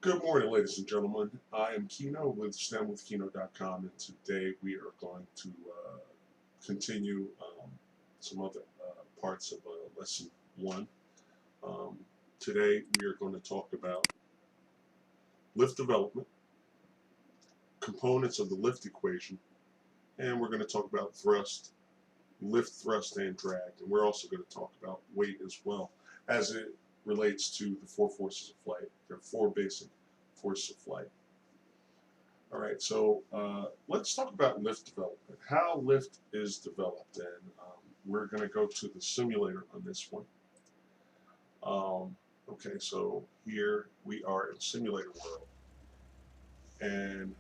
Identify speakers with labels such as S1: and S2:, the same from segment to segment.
S1: Good morning, ladies and gentlemen. I am Kino with STEMwithKino.com, and today we are going to continue some other parts of lesson one. Um, Today we are going to talk about lift development, components of the lift equation, and we're going to talk about thrust, lift, thrust, and drag. And we're also going to talk about weight as well as it relates to the four forces of flight. There are four basic forces of flight. All right, so let's talk about lift development, how lift is developed, and we're going to go to the simulator on this one. Okay, so here we are in simulator world, and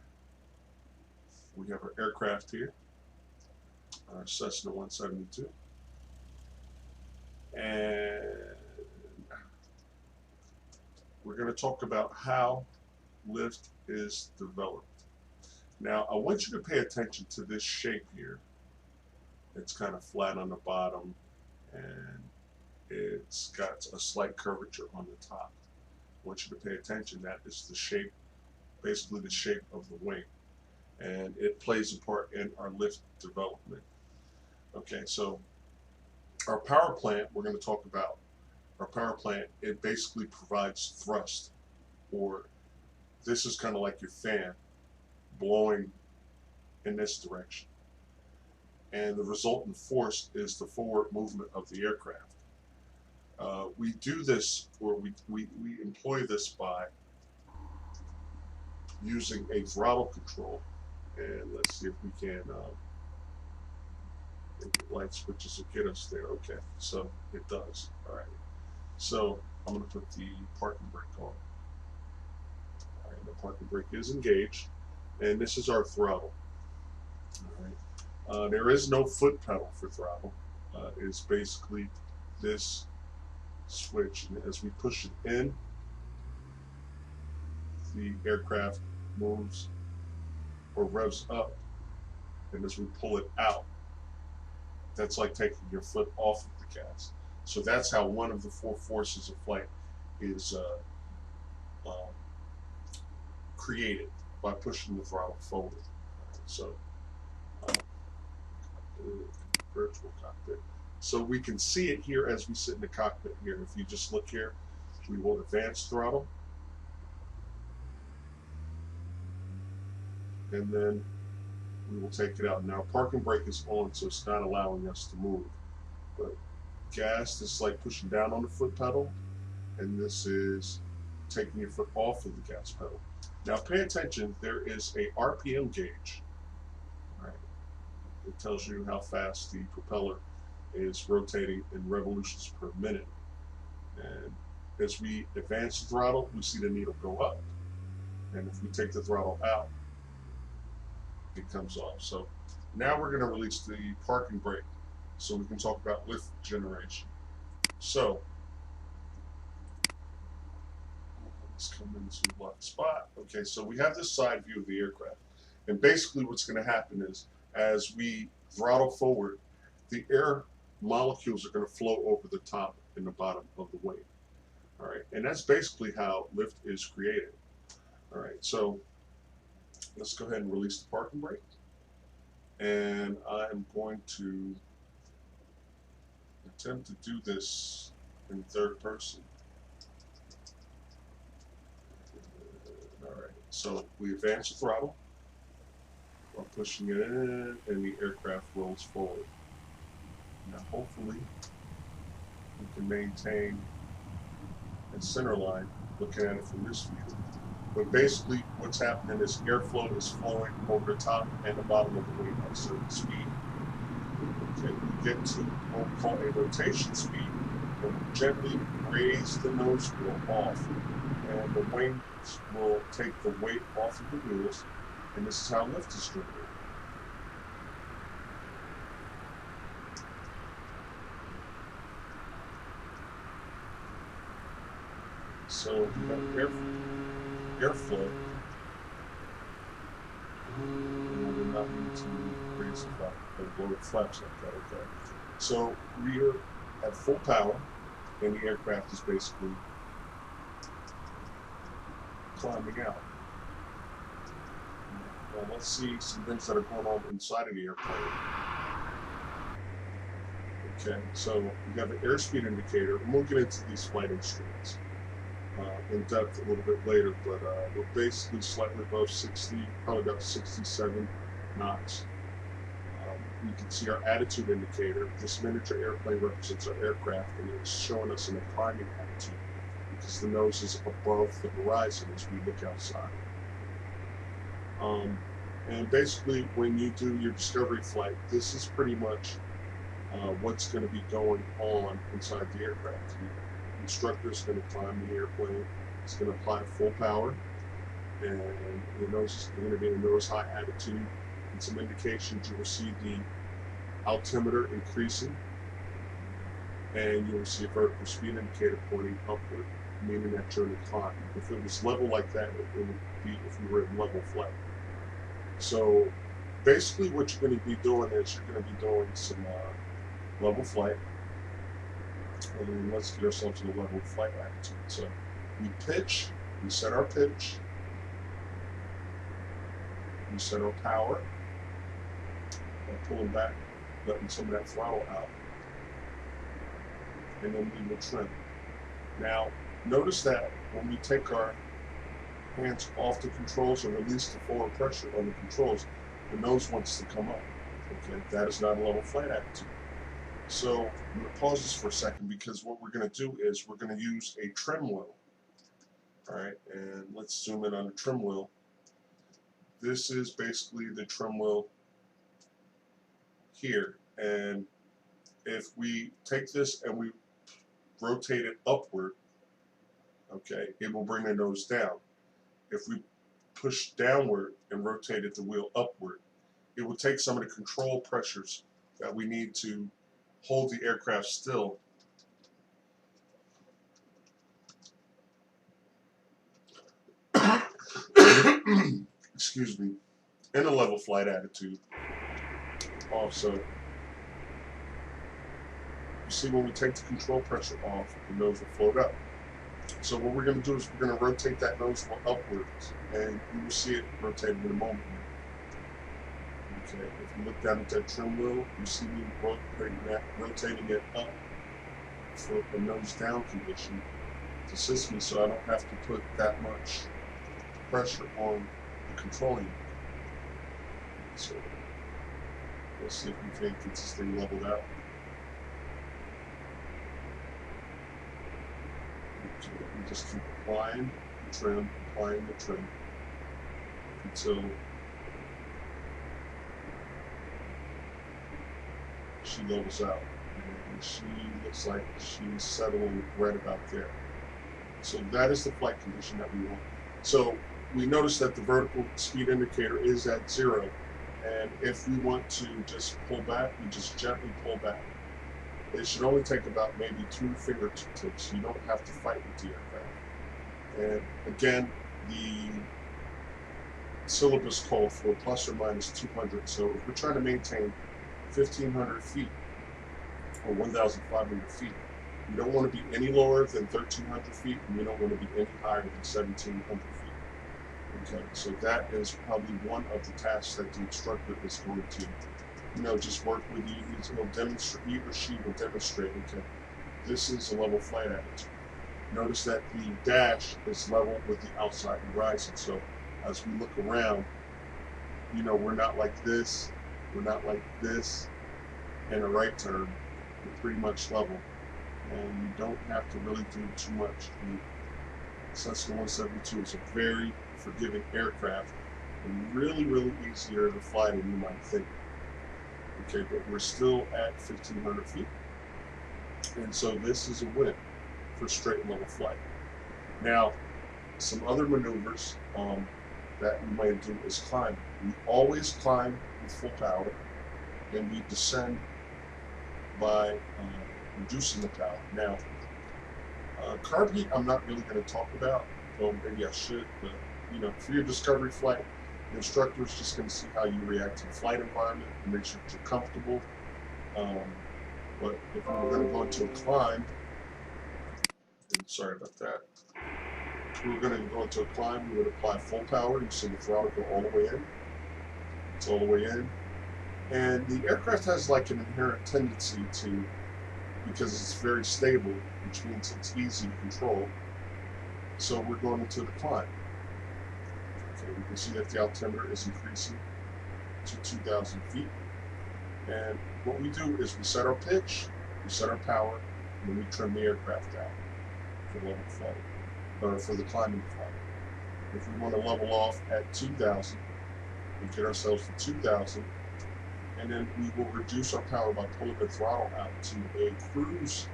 S1: we have our aircraft here, our Cessna 172, and we're going to talk about how lift is developed. Now, I want you to pay attention to this shape here. It's kind of flat on the bottom, and it's got a slight curvature on the top. I want you to pay attention. That is the shape, basically the shape of the wing, and it plays a part in our lift development. Okay, so our power plant, we're going to talk about our power plant. It basically provides thrust, or this is kind of like your fan blowing in this direction, and the resultant force is the forward movement of the aircraft. We do this, or we employ this by using a throttle control. And let's see if we can light switches will get us there. Okay, so it does. All right. So I'm going to put the parking brake on. All right, the parking brake is engaged, and this is our throttle. All right. There is no foot pedal for throttle. It's basically this switch, and as we push it in, the aircraft moves or revs up, and as we pull it out, that's like taking your foot off of the gas. So that's how one of the four forces of flight is um, created, by pushing the throttle forward. So virtual cockpit. So we can see it here as we sit in the cockpit here. If you just look here, we will advance throttle, and then we will take it out. Now parking brake is on, so it's not allowing us to move. But gas, this is like pushing down on the foot pedal, and this is taking your foot off of the gas pedal. Now pay attention, there is a RPM gauge. All right. It tells you how fast the propeller is rotating in revolutions per minute. And as we advance the throttle, we see the needle go up. And if we take the throttle out, it comes off. So now we're going to release the parking brake so we can talk about lift generation. So let's come into one spot. Okay, so we have this side view of the aircraft. And basically what's going to happen is as we throttle forward, the air molecules are going to flow over the top and the bottom of the wing. All right, and that's basically how lift is created. All right, so let's go ahead and release the parking brake. And I'm going to attempt to do this in third person. All right, so we advance the throttle while pushing it in, and the aircraft rolls forward. Now, hopefully, we can maintain a center line looking at it from this view. But basically, what's happening is airflow is flowing over the top and the bottom of the wing at a certain speed. Okay, we get to what we call a rotation speed, and we gently raise the nose wheel off, and the wings will take the weight off of the wheels, and this is how lift is generated. So we have airflow. And we're not need to raise the flap or blow the flaps like that. Okay. So we are at full power, and the aircraft is basically climbing out. Well, let's see some things that are going on inside of the airplane. Okay, so we have an airspeed indicator, and we'll get into these flight instruments in depth a little bit later, but we're basically slightly above 60, probably about 67 knots. You can see our attitude indicator. This miniature airplane represents our aircraft, and it's showing us an climbing attitude because the nose is above the horizon as we look outside. And basically, when you do your discovery flight, this is pretty much what's going to be going on inside the aircraft. The instructor is going to climb the airplane. It's going to apply full power, and the nose is going to be in a nose high attitude. And some indications, you will see the altimeter increasing, and you will see a vertical speed indicator pointing upward, meaning that you're in a climb. If it was level like that, it would be if you were in level flight. So basically what you're going to be doing is you're going to be doing some level flight, and let's get ourselves in a level flight attitude. So we pitch, we set our pitch, we set our power, pulling back, letting some of that throttle out, and then we will trim. Now notice that when we take our hands off the controls and release the forward pressure on the controls, the nose wants to come up. Okay, that is not a level flight attitude. So I'm going to pause this for a second, because what we're going to do is we're going to use a trim wheel. All right, and let's zoom in on the trim wheel. This is basically the trim wheel here, and if we take this and we rotate it upward, okay, it will bring the nose down. If we push downward and rotated the wheel upward, it will take some of the control pressures that we need to hold the aircraft still excuse me, in a level flight attitude. Also, you see, when we take the control pressure off, the nose will float up. So what we're going to do is we're going to rotate that nose wheel upwards, and you will see it rotating in a moment. Okay, if you look down at that trim wheel, you see me rotating it up for a nose down condition to assist me, so I don't have to put that much pressure on the controlling unit. So let's see if we can get this thing leveled out. So we just keep applying the trim until she levels out. And she looks like she's settling right about there. So that is the flight condition that we want. So we notice that the vertical speed indicator is at 0, and if we want to just pull back, we just gently pull back. It should only take about maybe 2 fingertips. You don't have to fight with the aircraft. And again, the syllabus called for plus or minus 200. So if we're trying to maintain 1,500 feet or 1,500 feet, you don't want to be any lower than 1,300 feet, and you don't want to be any higher than 1,700 feet. Okay, so that is probably one of the tasks that the instructor is going to, just work with you. He'll demonstrate, he or she will demonstrate, okay, this is a level flight attitude. Notice that the dash is level with the outside horizon. So as we look around, we're not like this, we're not like this, and a right turn. We're pretty much level. And you don't have to really do too much. Cessna 172 is a very forgiving aircraft, and really, really easier to fly than you might think. Okay, but we're still at 1,500 feet. And so this is a win for straight level flight. Now, some other maneuvers that we might do is climb. We always climb with full power, and we descend by reducing the power. Now, carb heat I'm not really going to talk about, or maybe I should, but for your discovery flight, the instructor is just going to see how you react to the flight environment and make sure that you're comfortable. But if we're going to go into a climb, and sorry about that, If we were going to go into a climb, we would apply full power. You see the throttle go all the way in. It's all the way in. And the aircraft has like an inherent tendency to, because it's very stable, which means it's easy to control. So we're going into the climb. Okay, we can see that the altimeter is increasing to 2,000 feet. And what we do is we set our pitch, we set our power, and then we trim the aircraft out for level flight, or for the climbing flight. If we want to level off at 2,000, we get ourselves to 2,000, and then we will reduce our power by pulling the throttle out to a cruise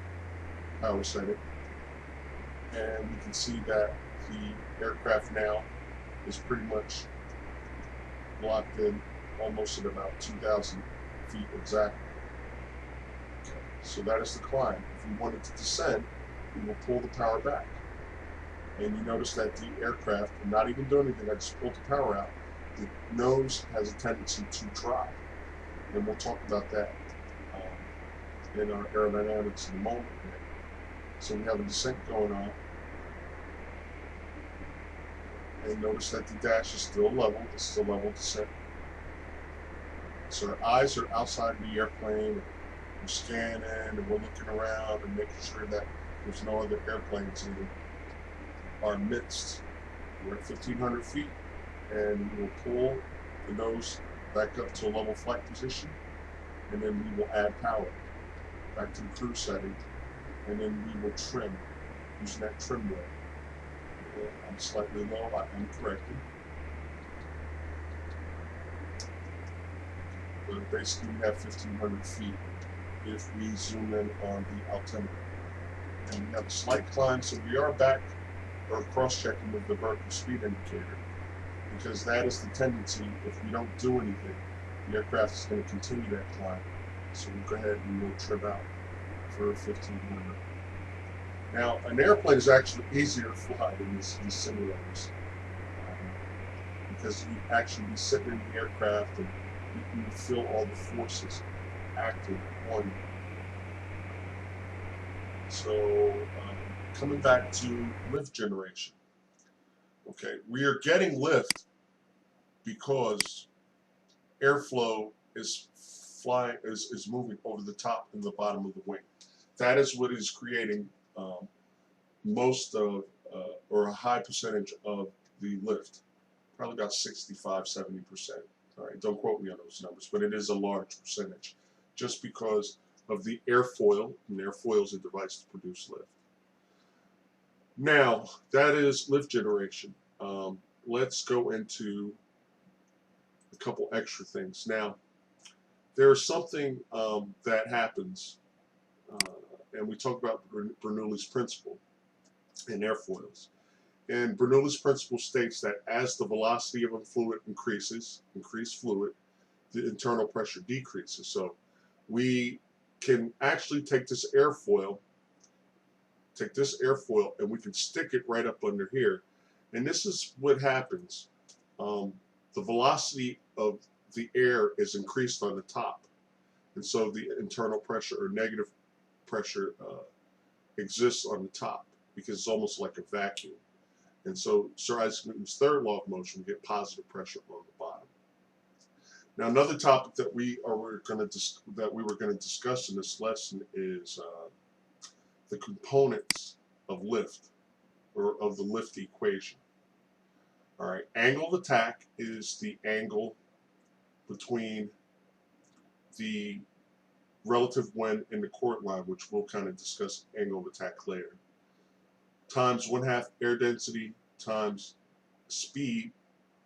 S1: power setting. And we can see that the aircraft now is pretty much locked in almost at about 2,000 feet exactly. Okay, so that is the climb. If we wanted to descend, we will pull the power back. And you notice that the aircraft, I'm not even doing anything, I just pulled the power out. The nose has a tendency to drop. And we'll talk about that in our aerodynamics in a moment. So we have a descent going on. And notice that the dash is still level. This is a level descent. So our eyes are outside the airplane. We're scanning and we're looking around and making sure that there's no other airplanes in our midst. We're at 1,500 feet, and we will pull the nose back up to a level flight position, and then we will add power back to the cruise setting, and then we will trim using that trim wheel. I'm slightly low, I'm corrected. But basically we have 1,500 feet if we zoom in on the altimeter. And we have a slight climb, so we are back or cross-checking with the vertical speed indicator, because that is the tendency. If we don't do anything, the aircraft is going to continue that climb. So we'll go ahead and we'll trim out for 1,500. Now, an airplane is actually easier to fly than these simulators, because you actually be sitting in the aircraft and you can feel all the forces acting on you. So, coming back to lift generation. Okay, we are getting lift because airflow is moving over the top and the bottom of the wing. That is what is creating most of, or a high percentage of the lift, probably about 65–70%. All right, don't quote me on those numbers, but it is a large percentage, just because of the airfoil, and airfoil is a device to produce lift. Now, that is lift generation. Let's go into a couple extra things. Now, there's something that happens, and we talk about Bernoulli's principle in airfoils. And Bernoulli's principle states that as the velocity of a fluid increased fluid, the internal pressure decreases. So we can actually take this airfoil, and we can stick it right up under here. And this is what happens. The velocity of the air is increased on the top. And so the internal pressure or negative pressure exists on the top, because it's almost like a vacuum. And so Sir Isaac Newton's third law of motion, we get positive pressure on the bottom. Now, another topic that we were going to discuss in this lesson is the components of lift, or of the lift equation. All right, angle of attack is the angle between the relative wind and the chord line, which we'll kind of discuss angle of attack later, times 1/2 air density times speed,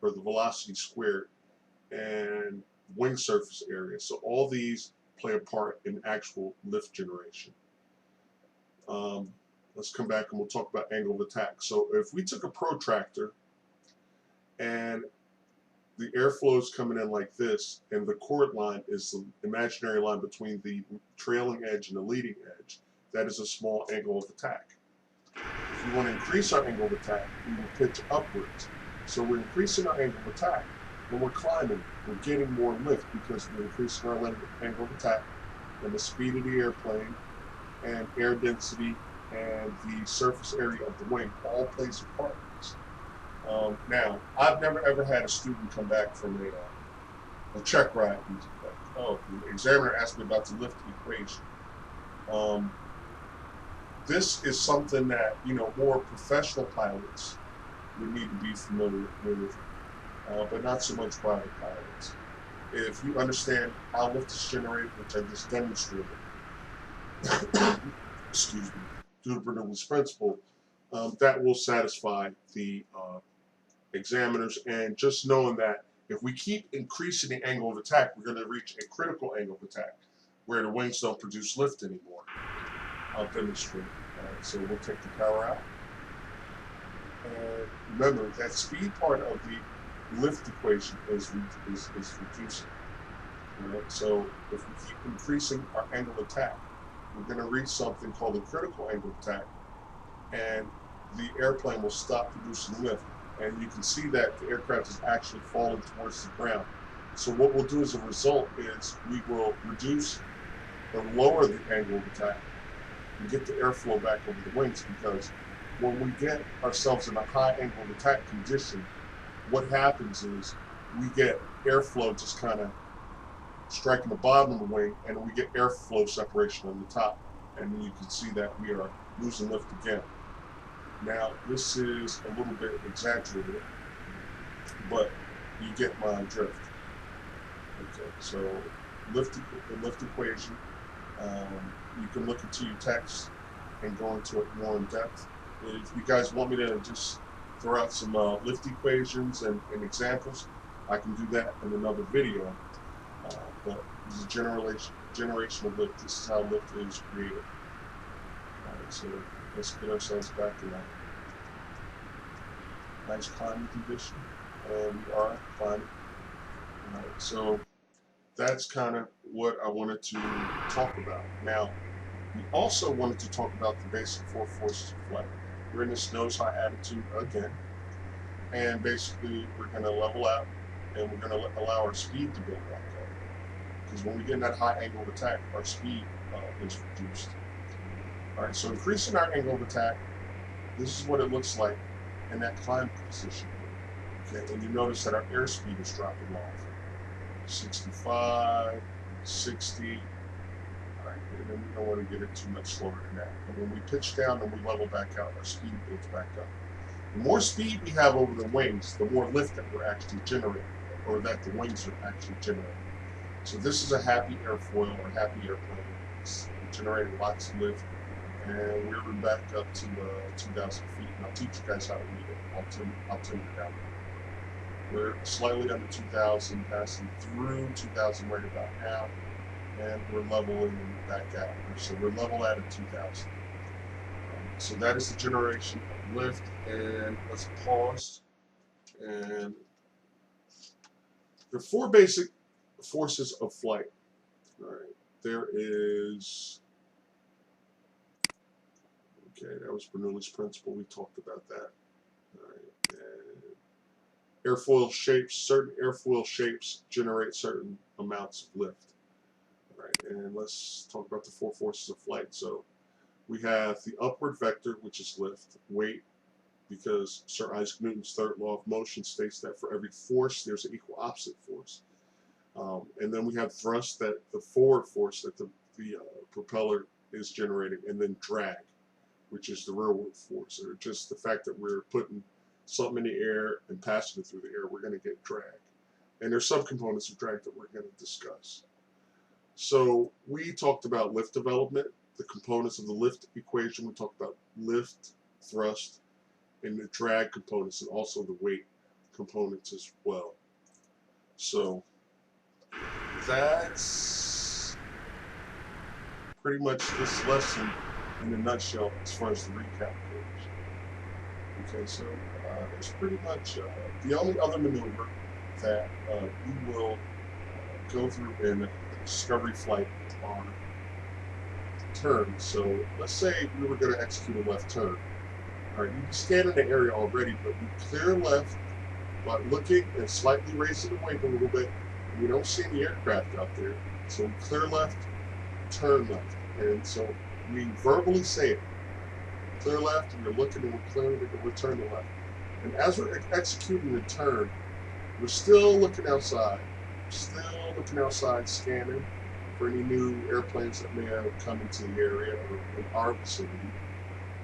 S1: or the velocity squared, and wing surface area. So all these play a part in actual lift generation. Let's come back and we'll talk about angle of attack. So if we took a protractor and the airflow is coming in like this, and the chord line is the imaginary line between the trailing edge and the leading edge, that is a small angle of attack. If we want to increase our angle of attack, we will pitch upwards. So we're increasing our angle of attack. When we're climbing, we're getting more lift because we're increasing our angle of attack, and the speed of the airplane and air density and the surface area of the wing all plays a part Now, I've never ever had a student come back from a check ride and like, oh, the examiner asked me about the lift equation. Um, this is something that, you know, more professional pilots would need to be familiar with, but not so much private pilots. If you understand how lift is generated, which I just demonstrated, excuse me, due to Bernoulli's principle, that will satisfy the examiners. And just knowing that if we keep increasing the angle of attack, we're going to reach a critical angle of attack where the wings don't produce lift anymore. I'll demonstrate. So we'll take the power out. And remember, that speed part of the lift equation is reducing. Right? So if we keep increasing our angle of attack, we're going to reach something called the critical angle of attack, and the airplane will stop producing lift. And you can see that the aircraft is actually falling towards the ground. So what we'll do as a result is we will reduce or lower the angle of attack and get the airflow back over the wings, because when we get ourselves in a high angle of attack condition, what happens is we get airflow just kind of striking the bottom of the wing, and we get airflow separation on the top, and then you can see that we are losing lift again. Now, this is a little bit exaggerated, but you get my drift. Okay, so the lift equation, you can look into your text and go into it more in depth. If you guys want me to just throw out some lift equations and examples, I can do that in another video. But this is generation of lift. This is how lift is created. Alright, so let's get ourselves back in that nice climbing condition. And we are climbing. Alright, so that's kind of what I wanted to talk about. Now, we also wanted to talk about the basic four forces of flight. We're in this nose-high attitude again, and basically we're going to level out, and we're going to allow our speed to build back up. Because when we get in that high angle of attack, our speed is reduced. All right, so increasing our angle of attack, this is what it looks like in that climb position. Okay, and you notice that our airspeed is dropping off. 65, 60. All right, and then we don't want to get it too much slower than that. And when we pitch down and we level back out, our speed builds back up. The more speed we have over the wings, the more lift that we're actually generating, or that the wings are actually generating. So this is a happy airfoil or happy airplane. It's generating lots of lift, and we're back up to 2,000 feet. And I'll teach you guys how to read it. I'll tune it down. We're slightly under 2,000, passing through 2,000 right about now, and we're leveling back out. So we're level out at 2,000. So that is the generation of lift. And let's pause. And there are four basic forces of flight. All right, there is, okay, that was Bernoulli's principle. We talked about that. All right, and airfoil shapes, certain airfoil shapes generate certain amounts of lift. All right, and let's talk about the four forces of flight. So we have the upward vector, which is lift, weight, because Sir Isaac Newton's third law of motion states that for every force, there's an equal opposite force. And then we have thrust, that the forward force that the propeller is generating, and then drag, which is the rearward force, or just the fact that we're putting something in the air and passing it through the air, we're going to get drag. And there's subcomponents of drag that we're going to discuss. So we talked about lift development, the components of the lift equation. We talked about lift, thrust, and the drag components, and also the weight components as well. So that's pretty much this lesson in a nutshell as far as the recap goes. Okay, so it's pretty much the only other maneuver that you will go through in a discovery flight on turns. So let's say we were going to execute a left turn. All right, you can scan in the area already, but we clear left by looking and slightly raising the wing a little bit. We don't see any aircraft out there, so we clear left, turn left. And so we verbally say it. Clear left, and we're looking and we're clearing, and we're turning left. And as we're executing the turn, we're still looking outside. Still looking outside, scanning for any new airplanes that may have come into the area or in our vicinity.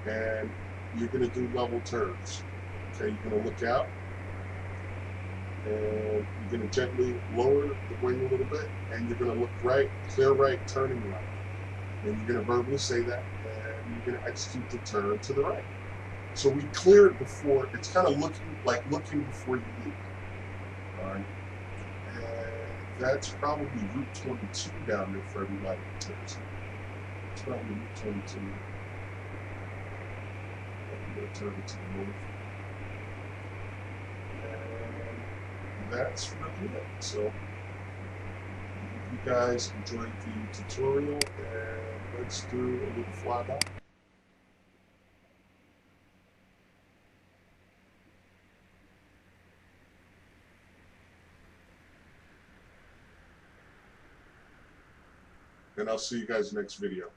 S1: And you're going to do level turns. Okay, you're going to look out, and you're going to gently lower the wing a little bit, and you're going to look right, clear right, turning right. And you're going to verbally say that, and you're going to execute the turn to the right. So we clear it before, it's kind of looking before you leave. All right. And that's probably Route 22 down there for everybody in Tennessee. It's probably Route 22. I'm going to turn it to the north. And that's really it. So you guys enjoyed the tutorial, and let's do a little flyby. And I'll see you guys next video.